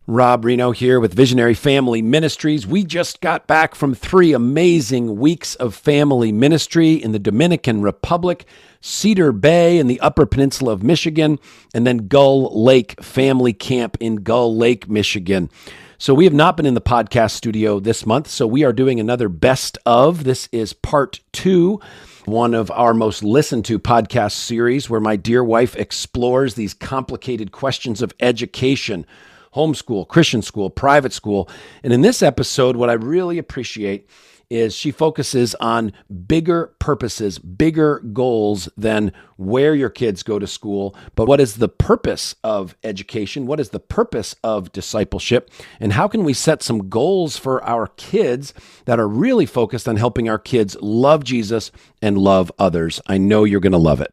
Rob Rienow here with Visionary Family Ministries. We just got back from 3 amazing weeks of family ministry in the Dominican Republic, Cedar Bay in the Upper Peninsula of Michigan, and then Gull Lake Family Camp in Gull Lake, Michigan. So we have not been in the podcast studio this month, so we are doing another best of. This is part 2, one of our most listened to podcast series where my dear wife explores these complicated questions of education, homeschool, Christian school, private school. And in this episode, what I really appreciate is she focuses on bigger purposes, bigger goals than where your kids go to school, but what is the purpose of education? What is the purpose of discipleship? And how can we set some goals for our kids that are really focused on helping our kids love Jesus and love others? I know you're going to love it.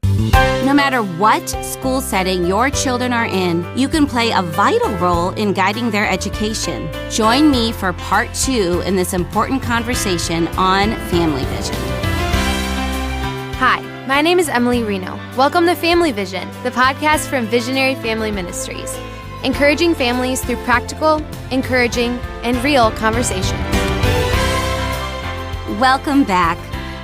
No matter what school setting your children are in, you can play a vital role in guiding their education. Join me for part 2 in this important conversation on Family Vision. Hi, my name is Emily Rienow. Welcome to Family Vision, the podcast from Visionary Family Ministries, encouraging families through practical, encouraging, and real conversation. Welcome back.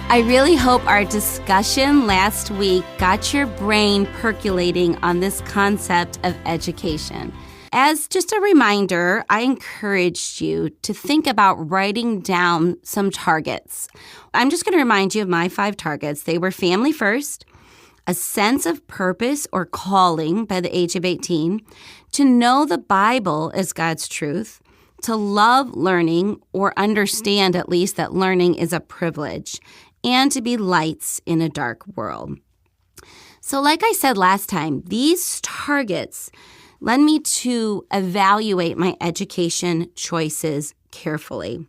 I really hope our discussion last week got your brain percolating on this concept of education. As just a reminder, I encouraged you to think about writing down some targets. I'm just going to remind you of my 5 targets. They were family first, a sense of purpose or calling by the age of 18, to know the Bible as God's truth, to love learning or understand at least that learning is a privilege, and to be lights in a dark world. So like I said last time, these targets led me to evaluate my education choices carefully,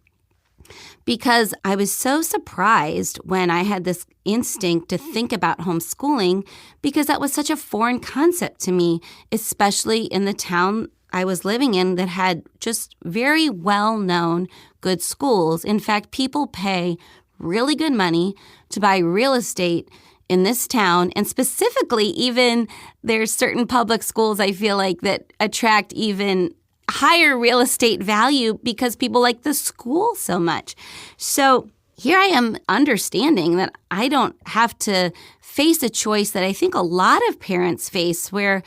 because I was so surprised when I had this instinct to think about homeschooling, because that was such a foreign concept to me, especially in the town I was living in that had just very well-known good schools. In fact, people pay really good money to buy real estate in this town, and specifically even there's certain public schools I feel like that attract even higher real estate value because people like the school so much. So here I am understanding that I don't have to face a choice that I think a lot of parents face, where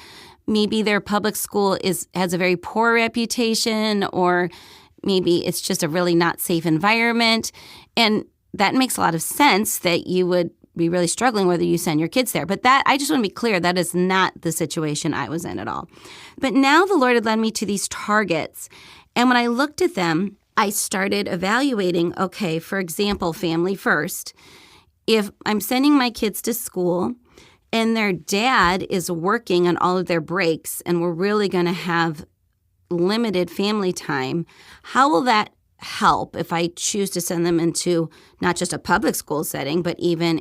maybe their public school has a very poor reputation, or maybe it's just a really not safe environment. And that makes a lot of sense that you would be really struggling whether you send your kids there. But that, I just want to be clear, that is not the situation I was in at all. But now the Lord had led me to these targets. And when I looked at them, I started evaluating, okay, for example, family first. If I'm sending my kids to school and their dad is working on all of their breaks and we're really going to have limited family time, how will that help if I choose to send them into not just a public school setting, but even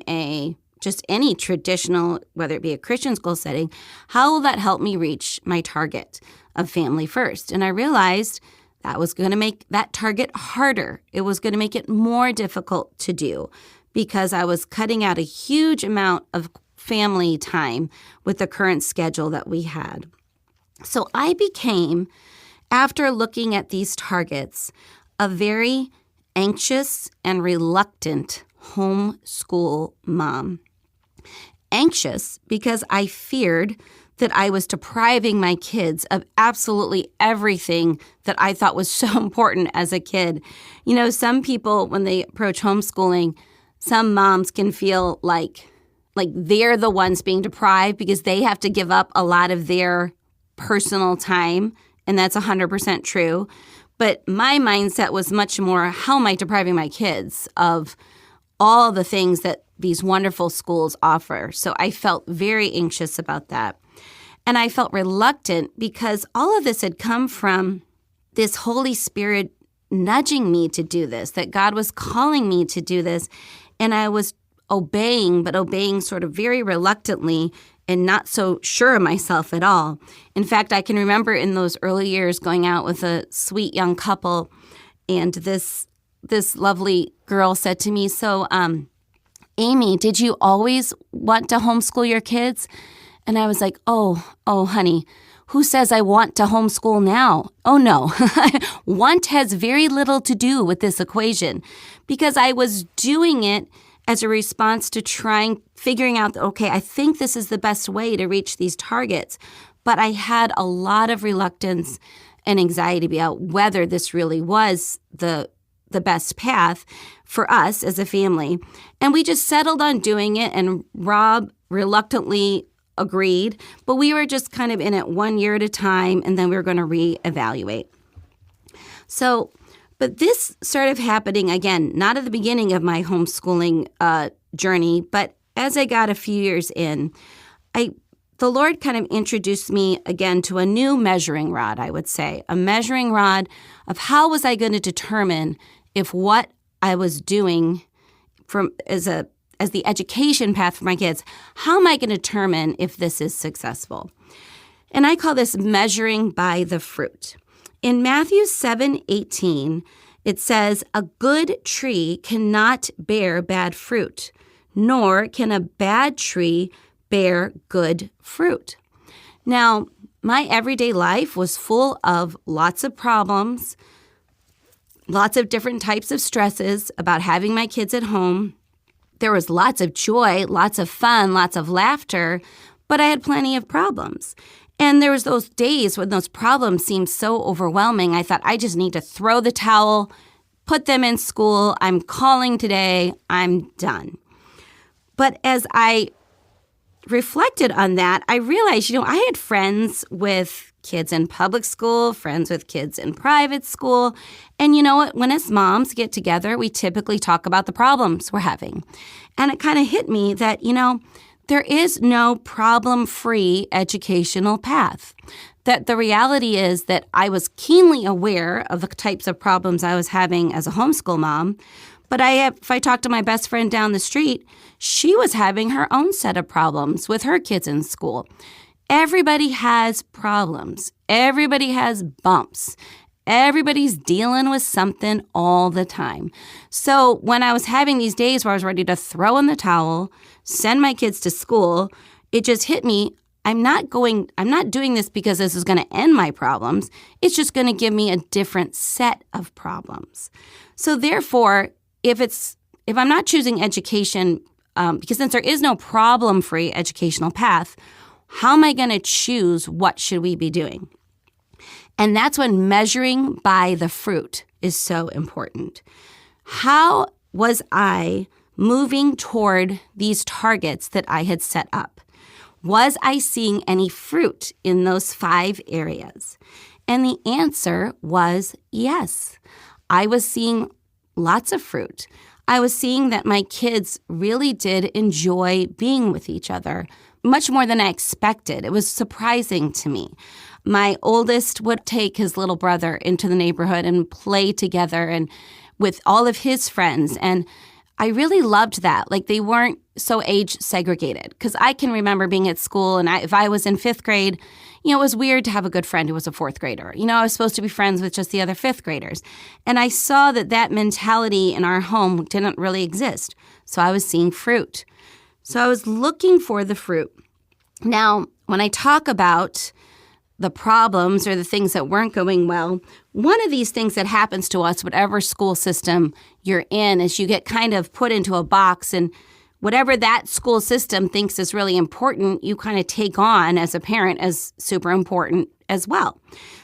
just any traditional, whether it be a Christian school setting? How will that help me reach my target of family first? And I realized that was going to make that target harder. It was going to make it more difficult to do, because I was cutting out a huge amount of family time with the current schedule that we had. So I became, after looking at these targets, a very anxious and reluctant homeschool mom. Anxious because I feared that I was depriving my kids of absolutely everything that I thought was so important as a kid. You know, some people, when they approach homeschooling, some moms can feel like they're the ones being deprived because they have to give up a lot of their personal time, and that's 100% true. But my mindset was much more, how am I depriving my kids of all the things that these wonderful schools offer? So I felt very anxious about that. And I felt reluctant because all of this had come from this Holy Spirit nudging me to do this, that God was calling me to do this. And I was obeying, but obeying sort of very reluctantly and not so sure of myself at all. In fact, I can remember in those early years going out with a sweet young couple, and this lovely girl said to me, so, Amy, did you always want to homeschool your kids? And I was like, oh, honey, who says I want to homeschool now? Oh no, want has very little to do with this equation because I was doing it as a response to figuring out, okay, I think this is the best way to reach these targets. But I had a lot of reluctance and anxiety about whether this really was the best path for us as a family. And we just settled on doing it, and Rob reluctantly agreed, but we were just kind of in it 1 year at a time, and then we were going to reevaluate. So, but this started happening, again, not at the beginning of my homeschooling journey, but as I got a few years in, the Lord kind of introduced me again to a new measuring rod, I would say, a measuring rod of how was I going to determine if what I was doing as the education path for my kids, how am I going to determine if this is successful? And I call this measuring by the fruit. In Matthew 7:18, it says, "A good tree cannot bear bad fruit, nor can a bad tree bear good fruit." Now, my everyday life was full of lots of problems, lots of different types of stresses about having my kids at home. There was lots of joy, lots of fun, lots of laughter, but I had plenty of problems. And there was those days when those problems seemed so overwhelming, I thought, I just need to throw the towel, put them in school. I'm calling today. I'm done. But as I reflected on that, I realized, I had friends with kids in public school, friends with kids in private school. And you know what? When as moms get together, we typically talk about the problems we're having. And it kind of hit me that, there is no problem-free educational path. That the reality is that I was keenly aware of the types of problems I was having as a homeschool mom. But if I talked to my best friend down the street, she was having her own set of problems with her kids in school. Everybody has problems. Everybody has bumps. Everybody's dealing with something all the time. So when I was having these days where I was ready to throw in the towel, send my kids to school, it just hit me. I'm not doing this because this is going to end my problems. It's just going to give me a different set of problems. So therefore, if I'm not choosing education, because since there is no problem-free educational path, how am I going to choose what should we be doing? And that's when measuring by the fruit is so important. How was I moving toward these targets that I had set up? Was I seeing any fruit in those 5 areas? And the answer was yes. I was seeing lots of fruit. I was seeing that my kids really did enjoy being with each other, much more than I expected. It was surprising to me. My oldest would take his little brother into the neighborhood and play together and with all of his friends. And I really loved that. Like they weren't so age segregated. Because I can remember being at school and if I was in 5th grade, it was weird to have a good friend who was a 4th grader. I was supposed to be friends with just the other 5th graders. And I saw that mentality in our home didn't really exist. So I was seeing fruit. So I was looking for the fruit. Now, when I talk about the problems or the things that weren't going well, one of these things that happens to us, whatever school system you're in, is you get kind of put into a box, and whatever that school system thinks is really important, you kind of take on as a parent as super important as well.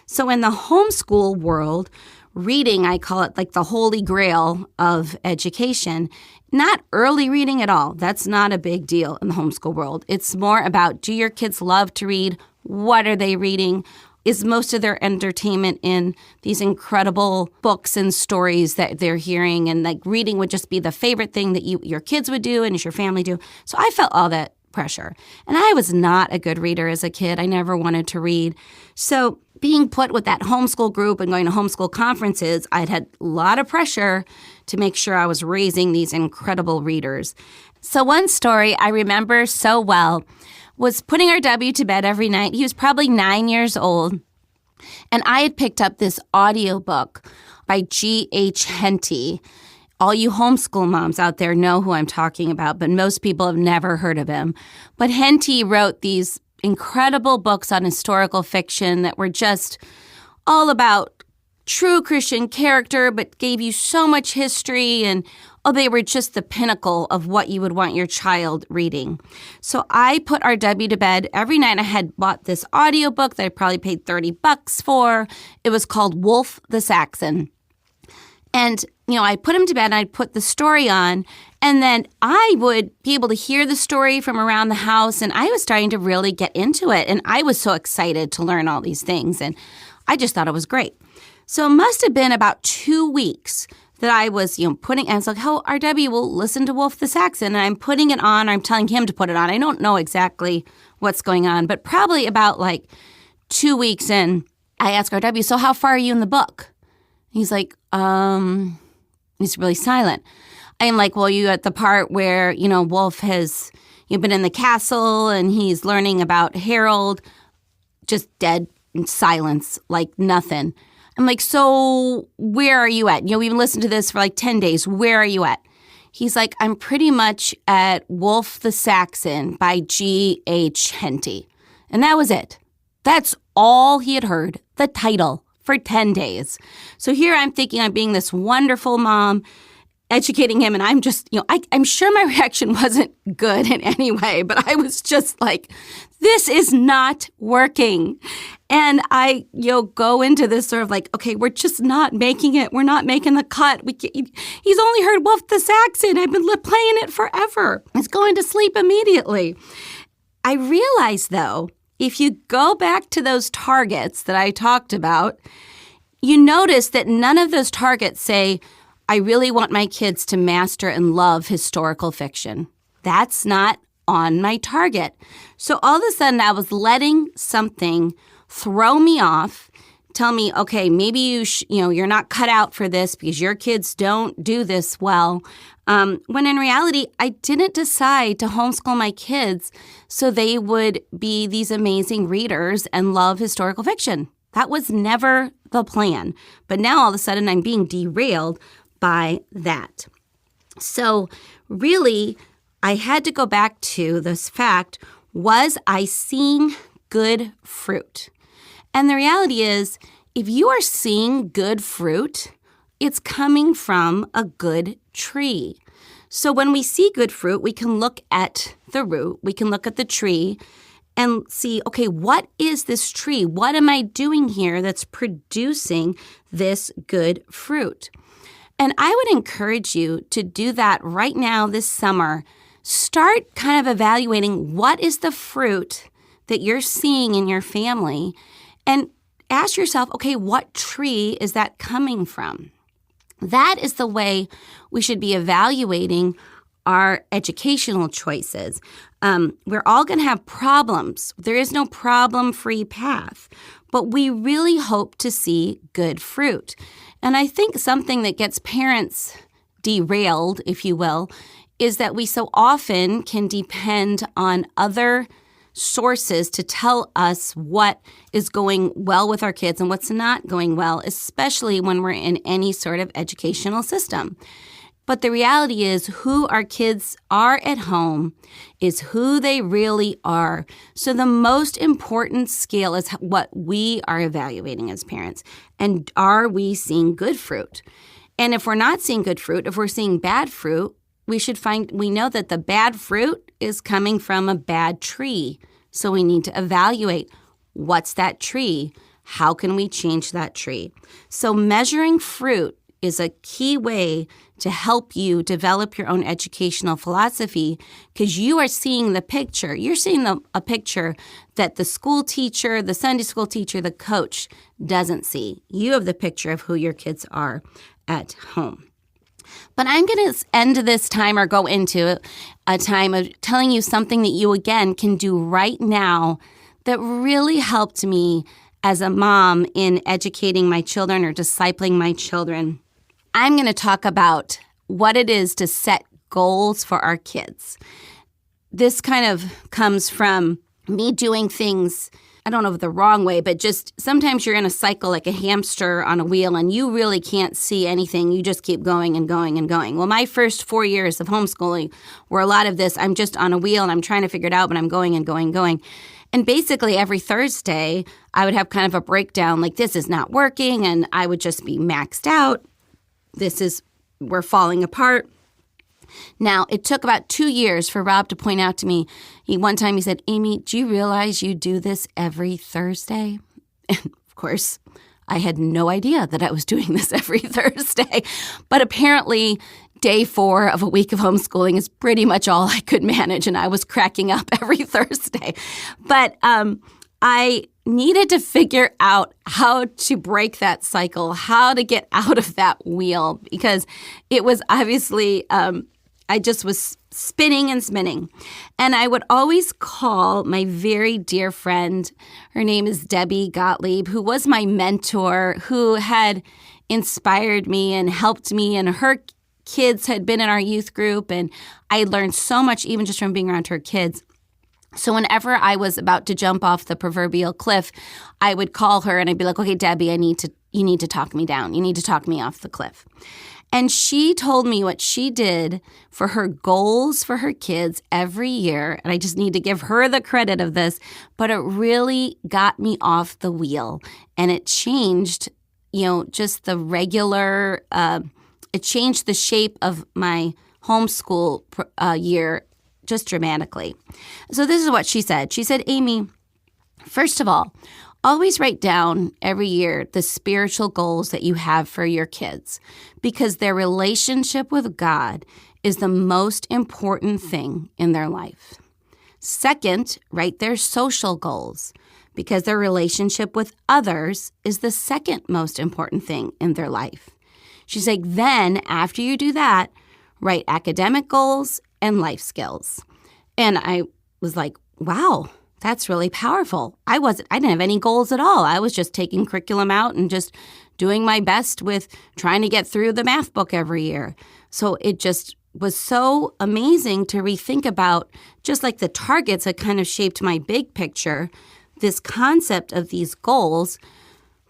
So in the homeschool world, reading, I call it like the holy grail of education. Not early reading at all. That's not a big deal in the homeschool world. It's more about, do your kids love to read? What are they reading? Is most of their entertainment in these incredible books and stories that they're hearing? And like reading would just be the favorite thing that your kids would do and your family do. So I felt all that pressure. And I was not a good reader as a kid. I never wanted to read. So being put with that homeschool group and going to homeschool conferences, I'd had a lot of pressure to make sure I was raising these incredible readers. So one story I remember so well was putting our W to bed every night. He was probably 9 years old. And I had picked up this audiobook by G.H. Henty. All you homeschool moms out there know who I'm talking about, but most people have never heard of him. But Henty wrote these incredible books on historical fiction that were just all about true Christian character, but gave you so much history, and they were just the pinnacle of what you would want your child reading. So I put RW to bed every night. I had bought this audiobook that I probably paid $30 for. It was called Wolf the Saxon. And, I put him to bed and I'd put the story on, and then I would be able to hear the story from around the house, and I was starting to really get into it. And I was so excited to learn all these things, and I just thought it was great. So it must have been about 2 weeks that I was, putting, and I was like, oh, RW will listen to Wolf the Saxon, and I'm putting it on, or I'm telling him to put it on. I don't know exactly what's going on, but probably about 2 weeks in, I asked RW, so how far are you in the book? He's like, he's really silent. I'm like, well, you at the part where, Wolf has been in the castle and he's learning about Harold, just dead silence, like nothing. I'm like, so where are you at? We've been listening to this for 10 days. Where are you at? He's like, I'm pretty much at Wolf the Saxon by G.H. Henty. And that was it. That's all he had heard, the title, for 10 days. So here I'm thinking I'm being this wonderful mom, educating him, and I'm just, I'm sure my reaction wasn't good in any way, but I was just like, this is not working. And I, go into this sort of okay, we're just not making it. We're not making the cut. He's only heard Wolf the Saxon. I've been playing it forever. He's going to sleep immediately. I realized, though, if you go back to those targets that I talked about, you notice that none of those targets say, I really want my kids to master and love historical fiction. That's not on my target. So all of a sudden, I was letting something throw me off, tell me, okay, maybe you're not cut out for this because your kids don't do this well. When in reality, I didn't decide to homeschool my kids so they would be these amazing readers and love historical fiction. That was never the plan. But now all of a sudden, I'm being derailed by that. So really, I had to go back to this fact, was I seeing good fruit? And the reality is, if you are seeing good fruit, it's coming from a good tree. So when we see good fruit, we can look at the root, we can look at the tree and see, okay, what is this tree? What am I doing here that's producing this good fruit? And I would encourage you to do that right now this summer. Start kind of evaluating what is the fruit that you're seeing in your family, and ask yourself, okay, what tree is that coming from? That is the way we should be evaluating our educational choices. We're all going to have problems. There is no problem-free path, but we really hope to see good fruit. And I think something that gets parents derailed, if you will, is that we so often can depend on other sources to tell us what is going well with our kids and what's not going well, especially when we're in any sort of educational system. But the reality is who our kids are at home is who they really are. So the most important scale is what we are evaluating as parents. And are we seeing good fruit? And if we're not seeing good fruit, if we're seeing bad fruit, we know that the bad fruit is coming from a bad tree. So we need to evaluate, what's that tree? How can we change that tree? So measuring fruit is a key way to help you develop your own educational philosophy, because you are seeing the picture. You're seeing a picture that the school teacher, the Sunday school teacher, the coach doesn't see. You have the picture of who your kids are at home. But I'm going to end this time or go into a time of telling you something that you, again, can do right now that really helped me as a mom in educating my children or discipling my children. I'm going to talk about what it is to set goals for our kids. This kind of comes from me doing things, I don't know if the wrong way, but just sometimes you're in a cycle like a hamster on a wheel and you really can't see anything. You just keep going and going and going. Well, my first 4 years of homeschooling were a lot of this. I'm just on a wheel and I'm trying to figure it out, but I'm going and going and going. And basically every Thursday, I would have kind of a breakdown like, this is not working, and I would just be maxed out. We're falling apart. Now, it took about 2 years for Rob to point out to me. One time he said, Amy, do you realize you do this every Thursday? And of course, I had no idea that I was doing this every Thursday. But apparently, day 4 of a week of homeschooling is pretty much all I could manage, and I was cracking up every Thursday. But I needed to figure out how to break that cycle, how to get out of that wheel, because it was obviously I just was spinning and spinning. And I would always call my very dear friend, her name is Debbie Gottlieb, who was my mentor, who had inspired me and helped me, and her kids had been in our youth group, and I learned so much even just from being around her kids. So whenever I was about to jump off the proverbial cliff, I would call her and I'd be like, okay, Debbie, you need to talk me down. You need to talk me off the cliff. And she told me what she did for her goals for her kids every year. And I just need to give her the credit of this, but it really got me off the wheel. And it changed, just the regular, it changed the shape of my homeschool year just dramatically. So this is what she said. She said, Amy, first of all, always write down every year the spiritual goals that you have for your kids, because their relationship with God is the most important thing in their life. Second, write their social goals, because their relationship with others is the second most important thing in their life. She's like, then after you do that, write academic goals and life skills. And I was like, wow, that's really powerful. I didn't have any goals at all. I was just taking curriculum out and just doing my best with trying to get through the math book every year. So it just was so amazing to rethink about, just like the targets that kind of shaped my big picture, this concept of these goals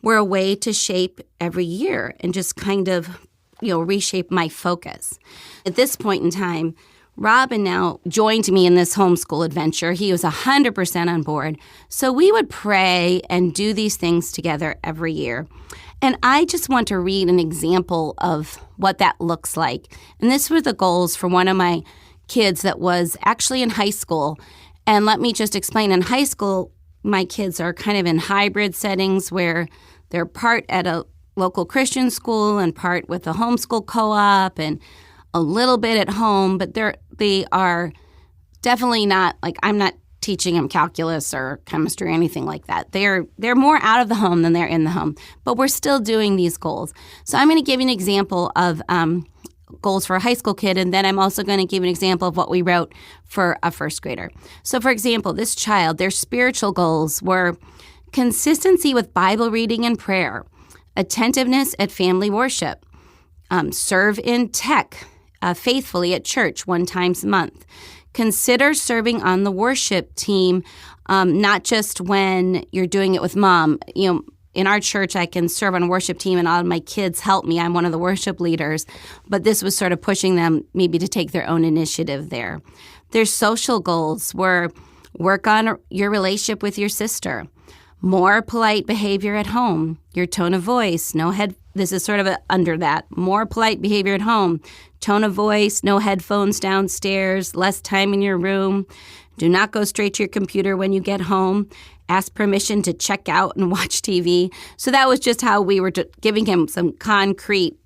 were a way to shape every year and just kind of, reshape my focus. At this point in time, Robin now joined me in this homeschool adventure. He was 100% on board. So we would pray and do these things together every year. And I just want to read an example of what that looks like. And this were the goals for one of my kids that was actually in high school. And let me just explain. In high school, my kids are kind of in hybrid settings where they're part at a local Christian school and part with a homeschool co-op and a little bit at home, but they are definitely not, like, I'm not teaching them calculus or chemistry or anything like that. They're more out of the home than they're in the home, but we're still doing these goals. So I'm going to give you an example of goals for a high school kid, and then I'm also going to give an example of what we wrote for a first grader. So for example, this child, their spiritual goals were consistency with Bible reading and prayer, attentiveness at family worship, serve in tech, faithfully at church 1 time a month. Consider serving on the worship team, not just when you're doing it with mom. In our church, I can serve on a worship team and all of my kids help me. I'm one of the worship leaders. But this was sort of pushing them maybe to take their own initiative there. Their social goals were work on your relationship with your sister, more polite behavior at home, your tone of voice, this is sort of under that. More polite behavior at home, tone of voice, no headphones downstairs, less time in your room. Do not go straight to your computer when you get home. Ask permission to check out and watch TV. So that was just how we were giving him some concrete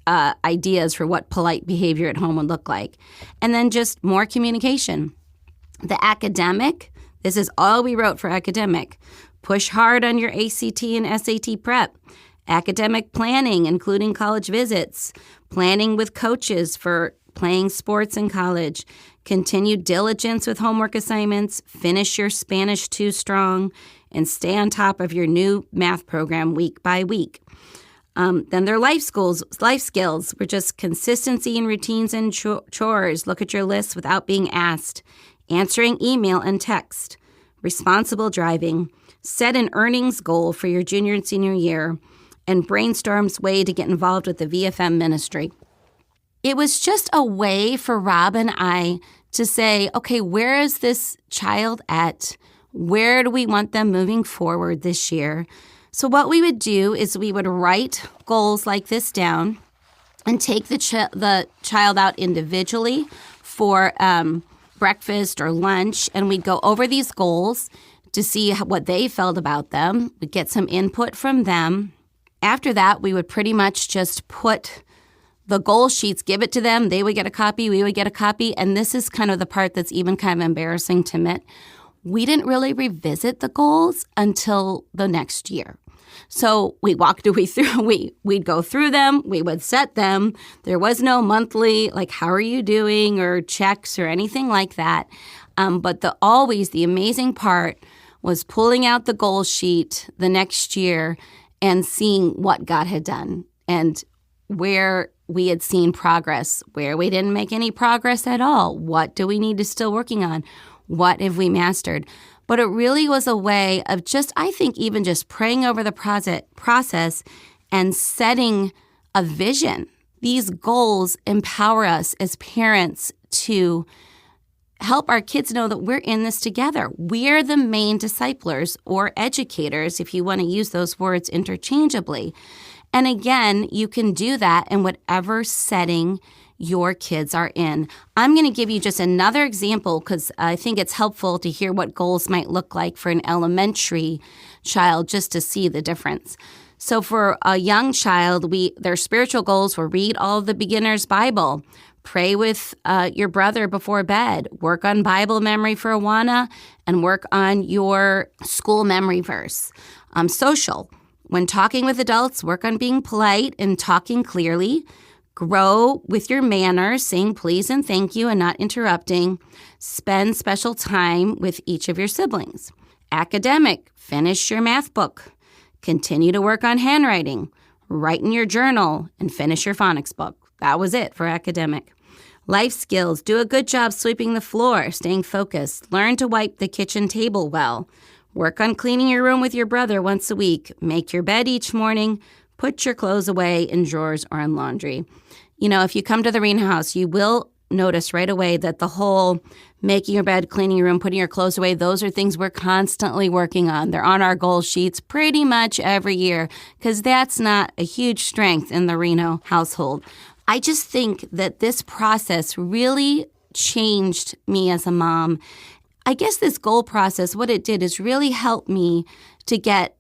ideas for what polite behavior at home would look like. And then just more communication. The academic, this is all we wrote for academic. Push hard on your ACT and SAT prep. Academic planning, including college visits. Planning with coaches for playing sports in college. Continue diligence with homework assignments. Finish your Spanish 2 strong. And stay on top of your new math program week by week. Then their life skills were just consistency in routines and chores. Look at your list without being asked. Answering email and text. Responsible driving. Set an earnings goal for your junior and senior year, and brainstorms way to get involved with the VFM ministry. It was just a way for Rob and I to say, okay, where is this child at? Where do we want them moving forward this year? So what we would do is we would write goals like this down and take the child out individually for breakfast or lunch, and we'd go over these goals to see what they felt about them. We'd get some input from them. After that, we would pretty much just put the goal sheets, give it to them. They would get a copy, we would get a copy, and this is kind of the part that's even kind of embarrassing to admit. We didn't really revisit the goals until the next year. So we'd go through them, we would set them. There was no monthly, like, how are you doing, or checks or anything like that. But the amazing part was pulling out the goal sheet the next year and seeing what God had done and where we had seen progress, where we didn't make any progress at all. What do we need to still working on? What have we mastered? But it really was a way of even just praying over the process and setting a vision. These goals empower us as parents to help our kids know that we're in this together. We're the main disciplers or educators, if you want to use those words interchangeably. And again, you can do that in whatever setting your kids are in. I'm going to give you just another example because I think it's helpful to hear what goals might look like for an elementary child just to see the difference. So for a young child, their spiritual goals were read all of the beginner's Bible, pray with your brother before bed, work on Bible memory for Awana, and work on your school memory verse. Social. When talking with adults, work on being polite and talking clearly. Grow with your manners, saying please and thank you and not interrupting. Spend special time with each of your siblings. Academic, finish your math book. Continue to work on handwriting. Write in your journal and finish your phonics book. That was it for academic. Life skills, do a good job sweeping the floor, staying focused. Learn to wipe the kitchen table well. Work on cleaning your room with your brother once a week. Make your bed each morning. Put your clothes away in drawers or in laundry. You know, if you come to the Rienow house, you will notice right away that the whole making your bed, cleaning your room, putting your clothes away, those are things we're constantly working on. They're on our goal sheets pretty much every year because that's not a huge strength in the Rienow household. I just think that this process really changed me as a mom. I guess this goal process, what it did is really help me to get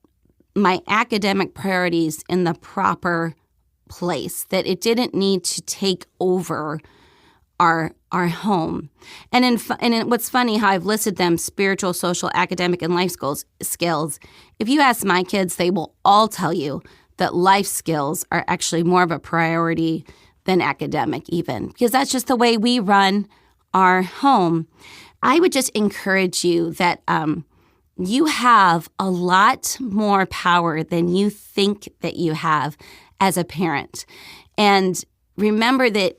my academic priorities in the proper place, that it didn't need to take over our home. And what's funny how I've listed them: spiritual, social, academic, and life skills. If you ask my kids, they will all tell you that life skills are actually more of a priority than academic even, because that's just the way we run our home. I would just encourage you that you have a lot more power than you think that you have as a parent. And remember that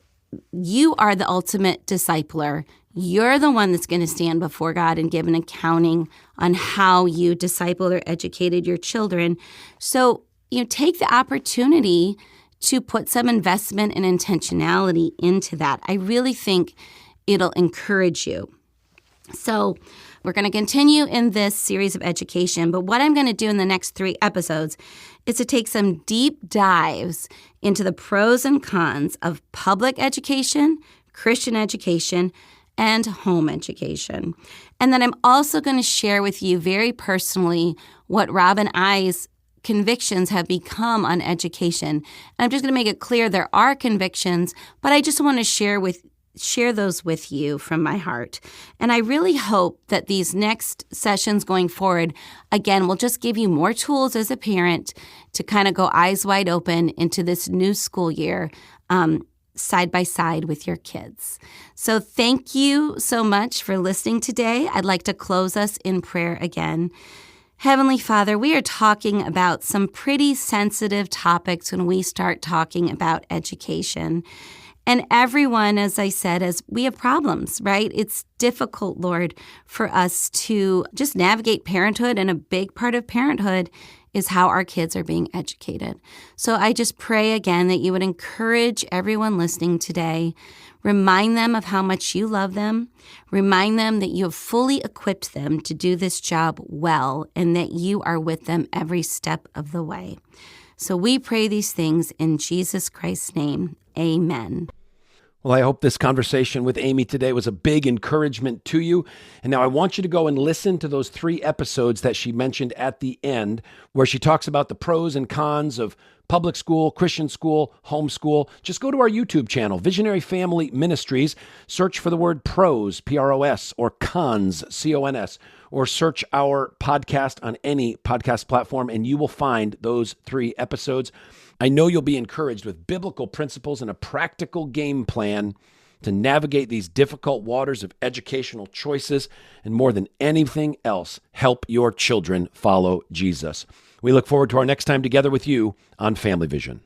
you are the ultimate discipler. You're the one that's going to stand before God and give an accounting on how you discipled or educated your children. So, take the opportunity to put some investment and intentionality into that. I really think it'll encourage you. So we're going to continue in this series of education, but what I'm going to do in the next 3 episodes is to take some deep dives into the pros and cons of public education, Christian education, and home education. And then I'm also going to share with you very personally what Rob and I's convictions have become on education. And I'm just going to make it clear there are convictions, but I just want to share those with you from my heart. And I really hope that these next sessions going forward, again, will just give you more tools as a parent to kind of go eyes wide open into this new school year, side by side with your kids. So thank you so much for listening today. I'd like to close us in prayer again. Heavenly Father, we are talking about some pretty sensitive topics when we start talking about education. And everyone, as I said, we have problems, right? It's difficult, Lord, for us to just navigate parenthood. And a big part of parenthood is how our kids are being educated. So I just pray again that you would encourage everyone listening today. Remind them of how much you love them. Remind them that you have fully equipped them to do this job well and that you are with them every step of the way. So we pray these things in Jesus Christ's name. Amen. Well, I hope this conversation with Amy today was a big encouragement to you. And now I want you to go and listen to those 3 episodes that she mentioned at the end, where she talks about the pros and cons of public school, Christian school, homeschool. Just go to our YouTube channel, Visionary Family Ministries, search for the word pros, P-R-O-S, or cons, C-O-N-S, or search our podcast on any podcast platform, and you will find those 3 episodes. I know you'll be encouraged with biblical principles and a practical game plan to navigate these difficult waters of educational choices, and more than anything else, help your children follow Jesus. We look forward to our next time together with you on Family Vision.